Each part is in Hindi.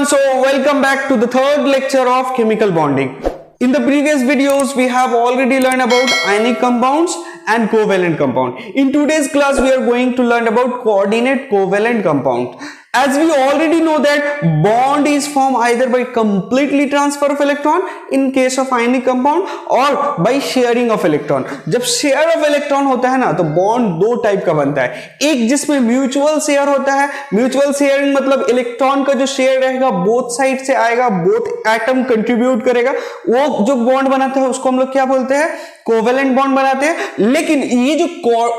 everyone, so welcome back to the third lecture of chemical bonding. In the previous videos we have already learned about ionic compounds and covalent compound. In today's class we are going to learn about coordinate covalent compound. As we already know that bond is formed either by completely transfer of electron in case of ionic compound or by sharing of electron. जब शेयर ऑफ इलेक्ट्रॉन होता है ना तो बॉन्ड दो टाइप का बनता है, एक जिसमें म्यूचुअल शेयर होता है, म्यूचुअल शेयरिंग मतलब इलेक्ट्रॉन का जो शेयर रहेगा बोथ साइड से आएगा, बोथ एटम कंट्रीब्यूट करेगा, वो जो बॉन्ड बनाता है उसको हम लोग क्या बोलते हैं, कोवेलेंट बॉन्ड बनाते हैं। लेकिन ये जो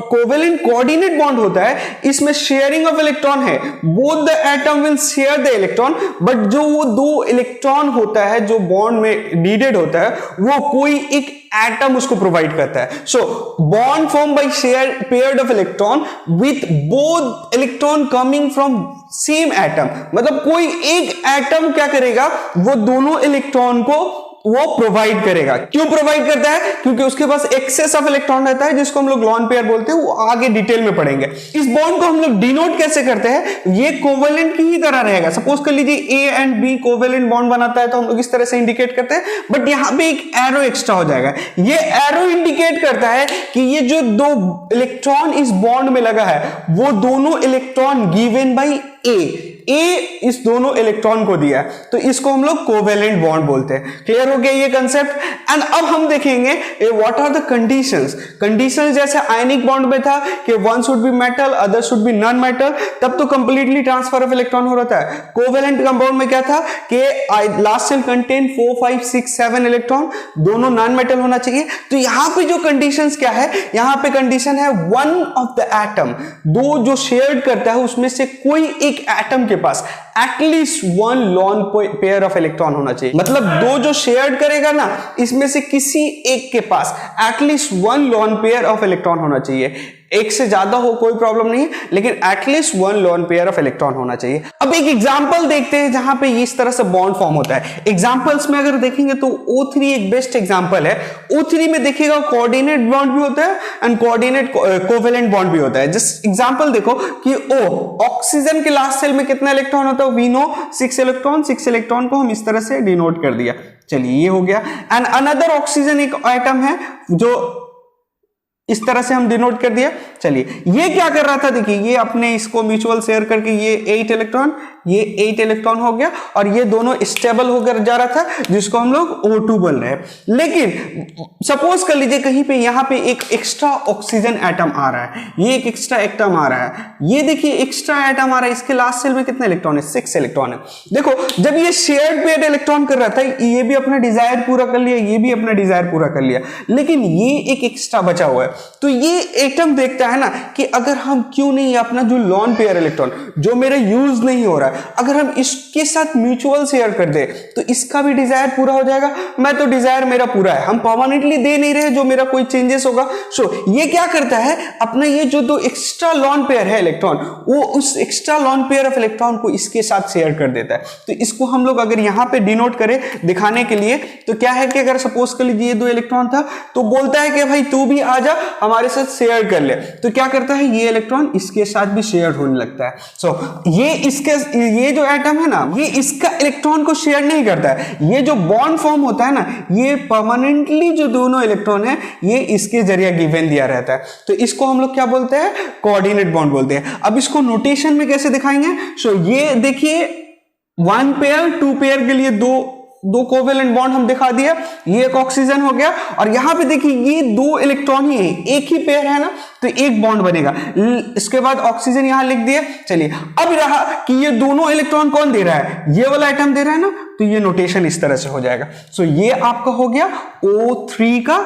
कोवेलेंट कोऑर्डिनेट बॉन्ड होता है इसमें शेयरिंग ऑफ इलेक्ट्रॉन है, both the atom will share the electron, but जो वो दो इलेक्ट्रॉन होता है जो बॉन्ड में नीडेड होता है वो कोई एक एटम उसको प्रोवाइड करता है। So bond form by share paired of electron with both electron coming from same atom, मतलब कोई एक एटम क्या करेगा, वो दोनों इलेक्ट्रॉन को वो प्रोवाइड करेगा। क्यों प्रोवाइड करता है? क्योंकि उसके पास एक्सेस ऑफ इलेक्ट्रॉन रहता है जिसको हम लोग लॉन पेयर बोलते हैं, वो आगे डिटेल में पढ़ेंगे। इस बॉन्ड को हम लोग डिनोट कैसे करते हैं, ये कोवेलेंट की ही तरह रहेगा। सपोज कर लीजिए A and B covalent bond बनाता है तो हम लोग इस तरह से इंडिकेट करते हैं, बट यहां पे एक एरो एक्स्ट्रा हो जाएगा। ये एरो इंडिकेट करता है कि ये जो दो इलेक्ट्रॉन इस बॉन्ड में लगा है वो दोनों इलेक्ट्रॉन गिवन बाई ए इस दोनों इलेक्ट्रॉन को दिया है, तो इसको हम लोग कोवेलेंट बॉन्ड बोलते हैं। क्लियर हो गया ये कंसेप्ट। एंड अब हम देखेंगे what are the conditions. Conditions जैसे आयनिक बॉन्ड में था कि one should be metal, other should be non metal, तब तो कंप्लीटली ट्रांसफर ऑफ इलेक्ट्रॉन हो रहा है। कोवेलेंट कंपाउंड में क्या था कि लास्ट शेल कंटेन 4 5 6 7 इलेक्ट्रॉन, दोनों नॉन मेटल होना चाहिए। तो यहां पे जो कंडीशंस क्या है, यहां पे कंडीशन है वन ऑफ द एटम, दो जो शेयर करता है उसमें से कोई एक एटम के पास at least one lone pair of electron होना चाहिए। मतलब दो जो शेयर करेगा ना इसमें से किसी एक के पास at least one lone pair of electron होना चाहिए। एक से ज्यादा हो कोई प्रॉब्लम नहीं, लेकिन at least one lone pair of electron होना चाहिए। अब एक एग्जांपल देखते हैं जहां पे इस तरह से बॉन्ड फॉर्म होता है। एग्जांपल्स में अगर देखेंगे तो O3 एक बेस्ट एग्जांपल है। O3 में देखिएगा कोऑर्डिनेट बॉन्ड भी होता है एंड कोऑर्डिनेट कोवेलेंट बॉन्ड भी होता है। जस्ट एग्जांपल देखो कि O ऑक्सीजन के लास्ट सेल में कितना इलेक्ट्रॉन होता है, वी नो 6 इलेक्ट्रॉन। 6 इलेक्ट्रॉन को हम इस तरह से डिनोट कर दिया। चलिए ये हो गया। एंड अनदर ऑक्सीजन एक एटम है जो इस तरह से हम डिनोट कर दिया। चलिए ये क्या कर रहा था, देखिए ये अपने इसको म्यूचुअल शेयर करके ये 8 इलेक्ट्रॉन, ये 8 इलेक्ट्रॉन हो गया और ये दोनों स्टेबल होकर जा रहा था जिसको हम लोग O2 बोल रहे हैं। लेकिन सपोज कर लीजिए कहीं पे यहाँ पे एक एक्स्ट्रा ऑक्सीजन एटम आ रहा है, ये एक एक्स्ट्रा एटम आ रहा है, ये देखिए एक्स्ट्रा एटम आ रहा है, इसके लास्ट सेल में कितने इलेक्ट्रॉन है, 6 इलेक्ट्रॉन है। देखो जब ये शेयर्ड पेयर्ड इलेक्ट्रॉन कर रहा था, ये भी अपना डिजायर पूरा कर लिया, ये भी अपना डिजायर पूरा कर लिया, लेकिन ये एक एक्स्ट्रा बचा हुआ है। तो ये एटम देखता है ना कि अगर हम क्यों नहीं अपना जो लॉन पेयर इलेक्ट्रॉन जो मेरा यूज नहीं हो रहा है, अगर हम इसके साथ म्यूचुअल शेयर कर दे तो इसका भी डिजायर पूरा हो जाएगा। मैं तो डिजायर मेरा पूरा है, हम परमानेंटली दे नहीं रहे जो मेरा कोई चेंजेस होगा। सो ये क्या करता है, अपना ये जो दो एक्स्ट्रा लॉन पेयर है इलेक्ट्रॉन, वो उस extra lawn pair of electron को इसके साथ शेयर कर देता है। तो इसको हम लोग अगर यहां पे डिनोट करें दिखाने के लिए तो क्या है कि अगर सपोज कर लीजिए ये दो इलेक्ट्रॉन था तो बोलता है कि भाई तू भी आ जा हमारे साथ शेयर कर ले, तो क्या करता है ये इलेक्ट्रॉन इसके साथ भी शेयर होने लगता है। सो ये जो एटम है ना ये इसका इलेक्ट्रॉन को शेयर नहीं करता है। ये जो बॉन्ड फॉर्म होता है ना ये परमानेंटली जो दोनों इलेक्ट्रॉन है ये इसके जरिए गिवन दिया रहता है, तो इसको हम लोग क्या बोलते हैं, कोऑर्डिनेट बॉन्ड बोलते हैं। अब इसको नोटेशन में कैसे दिखाएंगे, सो ये देखिए 1 पेयर 2 पेयर के लिए दो कोवेलेंट बॉन्ड हम दिखा दिया, ये एक ऑक्सीजन हो गया और यहां पे देखिए ये दो इलेक्ट्रॉन ही है, एक ही पेयर है ना तो एक बॉन्ड बनेगा। इसके बाद ऑक्सीजन यहां लिख दिया। चलिए अब रहा कि ये दोनों इलेक्ट्रॉन कौन दे रहा है, ये वाला आइटम दे रहा है ना, तो ये नोटेशन इस तरह से हो जाएगा। सो ये आपका हो गया O3 का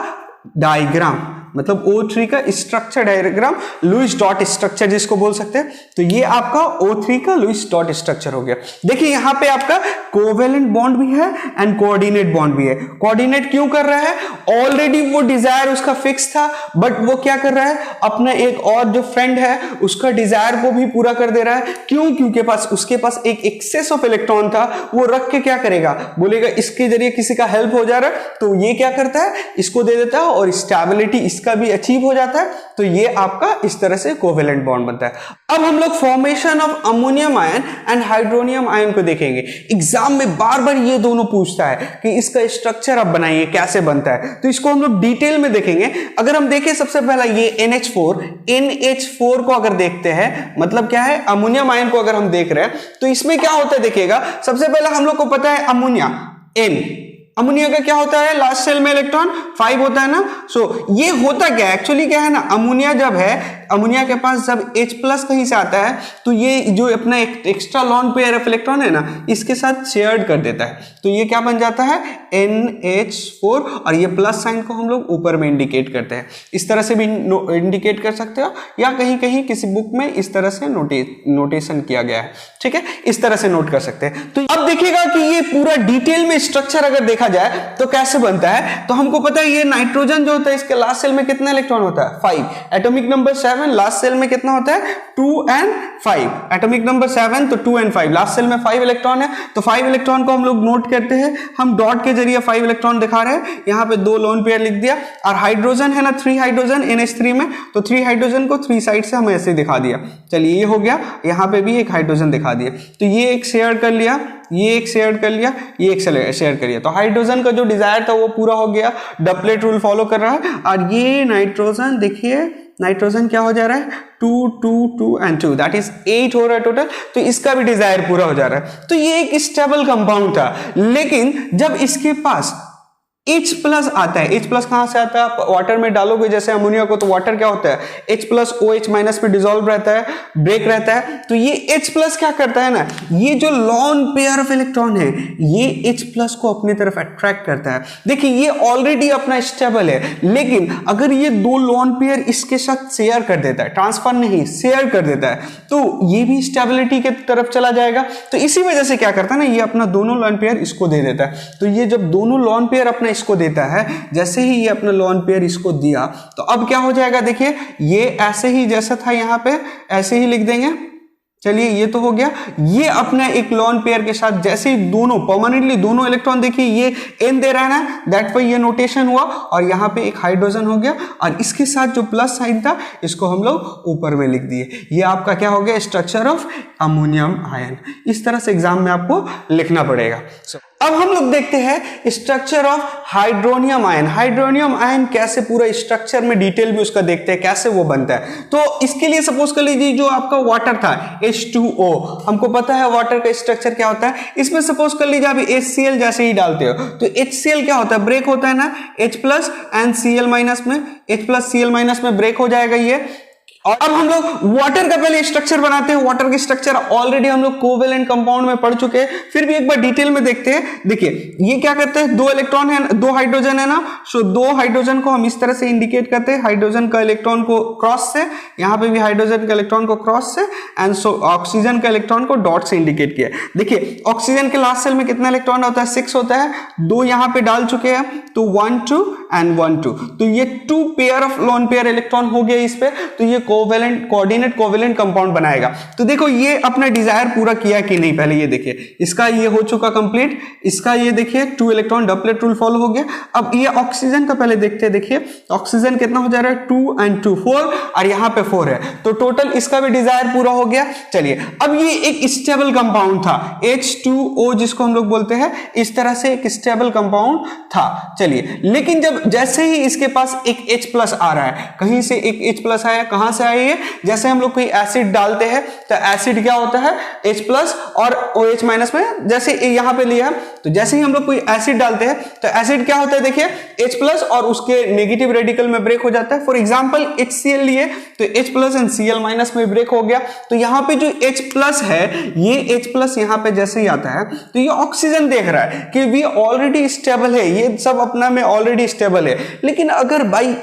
डायग्राम, मतलब O3 का structure diagram, Lewis dot structure जिसको बोल सकते हैं। तो ये आपका O3 का लुईस डॉट स्ट्रक्चर हो गया। देखिए यहां पे आपका कोवेलेंट बॉन्ड भी है एंड कोऑर्डिनेट बॉन्ड भी है। कोऑर्डिनेट क्यों कर रहा है, ऑलरेडी वो डिजायर उसका फिक्स था, बट वो क्या कर रहा है, अपना एक और जो फ्रेंड है उसका डिजायर को भी पूरा कर दे रहा है। क्यों, क्योंकि उसके पास एक एक्सेस ऑफ इलेक्ट्रॉन था, वो रख के क्या करेगा, बोलेगा इसके जरिए किसी का हेल्प हो जा रहा है, तो ये क्या करता है, इसको दे देता है और स्टेबिलिटी इसका भी अचीव हो जाता है, तो ये आपका इस तरह से कोवेलेंट बॉन्ड बनता है। अब हम लोग formation of ammonium ion and hydronium ion को देखेंगे। एग्जाम में बार बार ये दोनों पूछता है कि इसका स्ट्रक्चर आप बनाइए, कैसे बनता है, तो इसको हम लोग डिटेल में देखेंगे। अगर हम देखें सबसे पहला ये NH4 को अगर देखते हैं, मतलब क्या है, अमोनियम आयन को अगर हम देख रहे हैं तो इसमें क्या होता है देखिएगा। सबसे पहले हम लोग को पता है अमोनिया N, अमोनिया का क्या होता है, लास्ट सेल में इलेक्ट्रॉन 5 होता है ना। सो ये होता क्या है, एक्चुअली क्या है ना, अमोनिया जब है, अमोनिया के पास जब H प्लस कहीं से आता है तो ये जो अपना extra lawn pair of electron है ना, इसके साथ शेयर्ड कर देता है, तो ये क्या बन जाता है NH4, और ये प्लस साइन को हम लोग ऊपर में इंडिकेट करते हैं। इस तरह से भी इंडिकेट कर सकते हो, या कहीं कहीं किसी बुक में इस तरह से नोटेशन किया गया है, ठीक है, इस तरह से नोट कर सकते हैं। तो अब देखिएगा कि ये पूरा डिटेल में स्ट्रक्चर अगर देखा जाए तो कैसे बनता है। तो हमको पता है ये नाइट्रोजन जो होता है इसके लास्ट सेल में कितना इलेक्ट्रॉन होता है, 5, एटॉमिक नंबर 7, लास्ट सेल में कितना होता है 2 and 5, एटॉमिक नंबर 7 तो 2 and 5, लास्ट सेल में 5 इलेक्ट्रॉन है, तो 5 इलेक्ट्रॉन को हम लोग नोट करते हैं, हम डॉट के जरिए 5 इलेक्ट्रॉन दिखा रहे हैं, यहाँ पे 2 लोन पेयर लिख दिया। और हाइड्रोजन है ना 3 हाइड्रोजन NH3 में, तो 3 हाइड्रोजन को 3 साइड से हम ऐसे दिखा दिया। चलिए ये हो गया, यहाँ पे भी एक हाइड्रोजन दिखा दिया, तो ये एक शेयर कर लिया, ये एक शेयर कर लिया, ये एक शेयर कर लिया, तो हाइड्रोजन का जो डिजायर था वो पूरा हो गया, डबलेट रूल फॉलो कर रहा है। और ये नाइट्रोजन देखिए, नाइट्रोजन क्या हो जा रहा है 2 2 2 and 2, दैट इज 8 हो रहा है टोटल, तो इसका भी डिजायर पूरा हो जा रहा है। तो ये एक स्टेबल कंपाउंड था, लेकिन जब इसके पास H प्लस आता है, H प्लस कहां से आता है, वाटर में डालोगे जैसे अमोनिया को, तो वाटर क्या होता है H प्लस OH माइनस पे डिसॉल्व रहता है, ब्रेक रहता है, तो ये H प्लस क्या करता है ना, ये जो लॉन पेयर ऑफ इलेक्ट्रॉन है ये H प्लस को अपनी तरफ अट्रैक्ट करता है। देखिए ये ऑलरेडी अपना स्टेबल है, लेकिन अगर ये 2 लॉन पेयर इसके साथ शेयर कर देता है, ट्रांसफर नहीं शेयर कर देता है, तो ये भी स्टेबिलिटी के तरफ चला जाएगा। तो इसी वजह से क्या करता है ना, ये अपना दोनों लॉन पेयर इसको दे देता है। तो ये जब दोनों लॉन पेयर अपना इसको देता है, जैसे ही ये अपना लॉन पेयर इसको दिया, तो अब क्या हो जाएगा देखिए, ये ऐसे ही जैसा था यहाँ पे ऐसे ही लिख देंगे। चलिए ये तो हो गया, ये अपना एक लॉन पेयर के साथ जैसे ही दोनों परमानेंटली दोनों इलेक्ट्रॉन, देखिए ये N दे रहा है ना, दैट पर ये नोटेशन हुआ, और यहाँ पे एक हाइड्रोजन हो गया, और इसके साथ जो प्लस साइन था इसको हम लोग ऊपर में लिख दिए। ये आपका क्या हो गया, स्ट्रक्चर ऑफ अमोनियम आयन। इस तरह से एग्जाम में आपको लिखना पड़ेगा। अब हम लोग देखते हैं structure of hydronium ion. Hydronium ion कैसे पूरा स्ट्रक्चर में डिटेल में उसका देखते हैं कैसे वो बनता है। तो इसके लिए सपोज कर लीजिए जो आपका वाटर था H2O, हमको पता है वाटर का स्ट्रक्चर क्या होता है। इसमें सपोज कर लीजिए आप HCl जैसे ही डालते हो, तो HCl क्या होता है, ब्रेक होता है ना, H plus and Cl minus में, H प्लस Cl माइनस में ब्रेक हो जाएगा ये। और अब हम लोग वाटर का पहले स्ट्रक्चर बनाते हैं। वाटर के स्ट्रक्चर ऑलरेडी हम लोग कोवेलेंट कंपाउंड में पढ़ चुके हैं, फिर भी एक बार डिटेल में देखते हैं। देखिए ये क्या करते हैं, 2 इलेक्ट्रॉन है, 2 हाइड्रोजन है ना, सो 2 हाइड्रोजन को हम इस तरह से इंडिकेट करते हैं, हाइड्रोजन का इलेक्ट्रॉन को क्रॉस से, यहाँ पे भी हाइड्रोजन का इलेक्ट्रॉन को क्रॉस से, एंड सो ऑक्सीजन का इलेक्ट्रॉन को डॉट से इंडिकेट किया। देखिए ऑक्सीजन के लास्ट सेल में कितना इलेक्ट्रॉन होता है, 6 होता है, 2 यहाँ पे डाल चुके हैं, तो 1 2 एंड 1 2, तो ये 2 pair of lone pair electron हो गया इस पे, तो ये कोवेलेंट कोऑर्डिनेट कोवेलेंट कंपाउंड बनाएगा। तो देखो ये अपना डिजायर पूरा किया कि नहीं, पहले ये देखिए, इसका ये हो चुका कंप्लीट, इसका ये देखिए 2 इलेक्ट्रॉन डबलेट रूल फॉलो हो गया। अब ये ऑक्सीजन का पहले देखते हैं, देखिए ऑक्सीजन कितना हो जा रहा है, 2 and 2 4, और यहाँ पे 4 है, तो टोटल इसका भी डिजायर पूरा हो गया। चलिए अब ये एक स्टेबल कंपाउंड था H2O जिसको हम लोग बोलते हैं, इस तरह से एक स्टेबल कंपाउंड था। चलिए लेकिन जब जैसे ही इसके पास एक H प्लस आ रहा है, कहीं से एक H प्लस आया, कहां से आया ये, जैसे हम लोग कोई एसिड डालते हैं तो एसिड क्या होता है H प्लस और OH माइनस में, जैसे यहां पे लिया, तो जैसे ही हम लोग कोई एसिड डालते हैं तो एसिड क्या होता है, देखिए H प्लस और उसके नेगेटिव रेडिकल में ब्रेक हो जाता है। फॉर एग्जांपल HCl लिए तो H plus and Cl minus में ब्रेक हो गया, तो यहाँ पे जो H प्लस है, ये H प्लस यहाँ पे जैसे ही आता है तो ये ऑक्सीजन देख रहा है कि वी ऑलरेडी स्टेबल है, ये सब अपना में ऑलरेडी स्टेबल है। लेकिन अगर बाई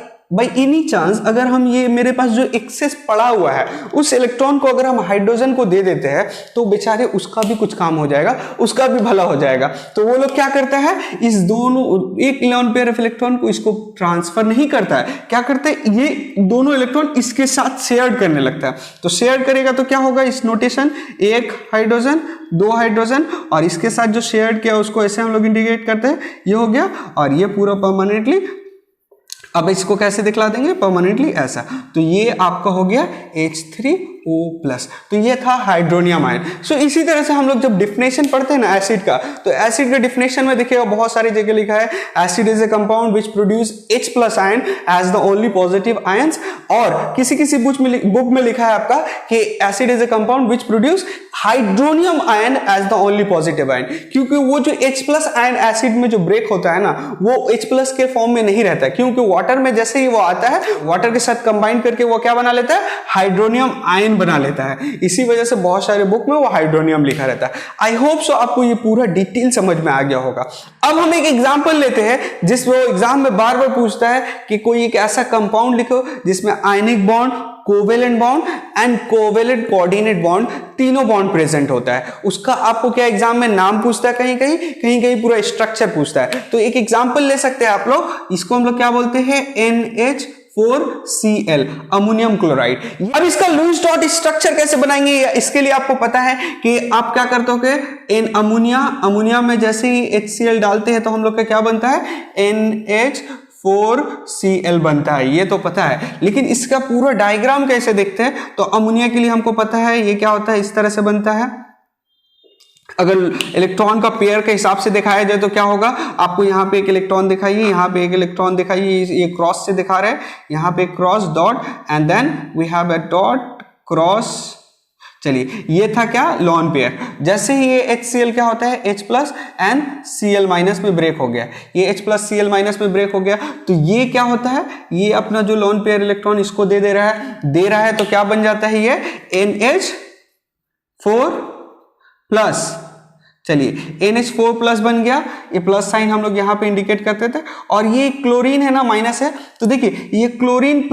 एनी चांस अगर हम ये मेरे पास जो एक्सेस पड़ा हुआ है उस इलेक्ट्रॉन को अगर हम हाइड्रोजन को दे देते हैं तो बेचारे उसका भी कुछ काम हो जाएगा, उसका भी भला हो जाएगा। तो वो लोग क्या करता है, इस दोनों एक लोन पेयर ऑफ इलेक्ट्रॉन को इसको ट्रांसफर नहीं करता है, क्या करते हैं ये दोनों इलेक्ट्रॉन इसके साथ शेयर करने लगता है। तो शेयर करेगा तो क्या होगा, इस नोटेशन 1 हाइड्रोजन 2 हाइड्रोजन और इसके साथ जो शेयर किया उसको ऐसे हम लोग इंडिकेट करते हैं, ये हो गया, और ये पूरा परमानेंटली अब इसको कैसे दिखला देंगे परमानेंटली ऐसा, तो ये आपका हो गया H3O+, तो ये था हाइड्रोनियम आयन। सो इसी तरह से हम लोग जब डिफिनेशन पढ़ते हैं ना एसिड का, तो एसिड का डिफिनेशन में देखिएगा बहुत सारी जगह लिखा है acid is a compound which produce H+ ion as the only positive ions, और किसी किसी बुक में लिखा है आपका कि acid is a compound which produce hydronium ion as the only positive ion, क्योंकि वो जो H+ आयन एसिड में जो ब्रेक होता है ना वो H+ के फॉर्म में नहीं रहता है, क्योंकि वाटर में जैसे ही वो आता है वाटर के साथ कंबाइन करके वो क्या बना लेता है, हाइड्रोनियम आयन बना लेता है। इसी वजह से बहुत सारे बुक में वो हाइड्रोनियम लिखा रहता है। आई होप सो आपको ये पूरा डिटेल समझ में आ गया होगा। अब हम एक एग्जांपल लेते हैं जिस वो एग्जाम में बार बार पूछता है कि कोई एक ऐसा कंपाउंड लिखो जिसमें ionic bond, covalent bond and covalent coordinate bond, तीनों बॉन्ड प्रेजेंट होता है। उसका आपको क्या एग्जाम में नाम पूछता है, कहीं कहीं पूरा स्ट्रक्चर पूछता है। तो एक एग्जांपल ले सकते हैं आप लोग, इसको हम लोग क्या बोलते हैं NH4Cl, अमोनियम क्लोराइड। अब इसका लूज डॉट स्ट्रक्चर कैसे बनाएंगे, इसके लिए आपको पता है कि आप क्या करते हो कि अमोनिया में जैसे ही HCl डालते हैं तो हम लोग का क्या बनता है, NH4Cl बनता है, ये तो पता है। लेकिन इसका पूरा डायग्राम कैसे देखते हैं, तो अमोनिया के लिए हमको पता है ये क्या होता है, इस तरह से बनता है। अगर इलेक्ट्रॉन का पेयर के हिसाब से दिखाया जाए तो क्या होगा, आपको यहाँ पे एक इलेक्ट्रॉन दिखाइए, यहाँ पे एक इलेक्ट्रॉन दिखाइए, ये क्रॉस से दिखा रहे हैं, यहाँ पे cross dot and then we have a dot cross. चलिए ये था क्या, लॉन पेयर। जैसे ही ये HCl क्या होता है, H+ एंड Cl- में ब्रेक हो गया, ये H+ Cl- में ब्रेक हो गया, तो ये क्या होता है, ये अपना जो लॉन पेयर इलेक्ट्रॉन इसको दे रहा है, तो क्या बन जाता है ये NH4+। चलिए NH4+ बन गया, ये प्लस साइन हम लोग यहाँ पे इंडिकेट करते थे, और ये क्लोरीन है ना माइनस है, तो देखिए ये क्लोरीन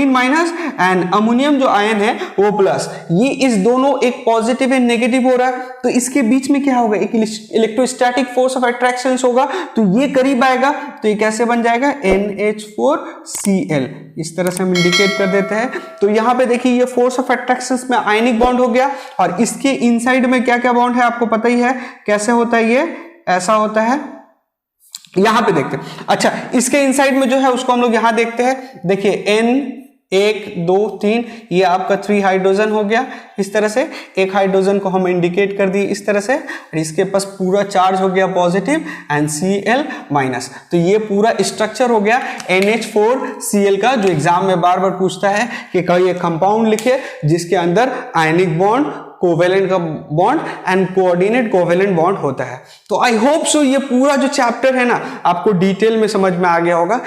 माइनस एंड अमोनियम जो आयन है वो प्लस, ये इस दोनों एक पॉजिटिव एंड नेगेटिव हो रहा है, तो इसके बीच में क्या होगा, एक इलेक्ट्रोस्टैटिक फोर्स ऑफ अट्रैक्शन होगा, तो ये करीब आएगा, तो ये कैसे बन जाएगा NH4Cl, इस तरह से हम इंडिकेट कर देते हैं। तो यहाँ पे देखिए ये फोर्स ऑफ अट्रैक्शन में आयनिक बॉन्ड हो गया, और इसके इनसाइड में क्या क्या बॉन्ड है आपको पता ही है कैसे होता है, ये ऐसा होता है, यहां पे देखते हैं। अच्छा, इसके इनसाइड में जो है उसको हम लोग यहां देखते हैं, देखिए N1 2 3, ये आपका 3 हाइड्रोजन हो गया, इस तरह से एक हाइड्रोजन को हम इंडिकेट कर दिए इस तरह से, इसके पास पूरा चार्ज हो गया पॉजिटिव एंड Cl-, तो ये पूरा स्ट्रक्चर हो गया NH4Cl का, जो एग्जाम में बार बार पूछता है कि कोई एक कंपाउंड लिखे जिसके अंदर आयनिक बॉन्ड, कोवेलेंट का bond and coordinate covalent bond होता है। तो आई होप सो ये पूरा जो चैप्टर है ना आपको डिटेल में समझ में आ गया होगा।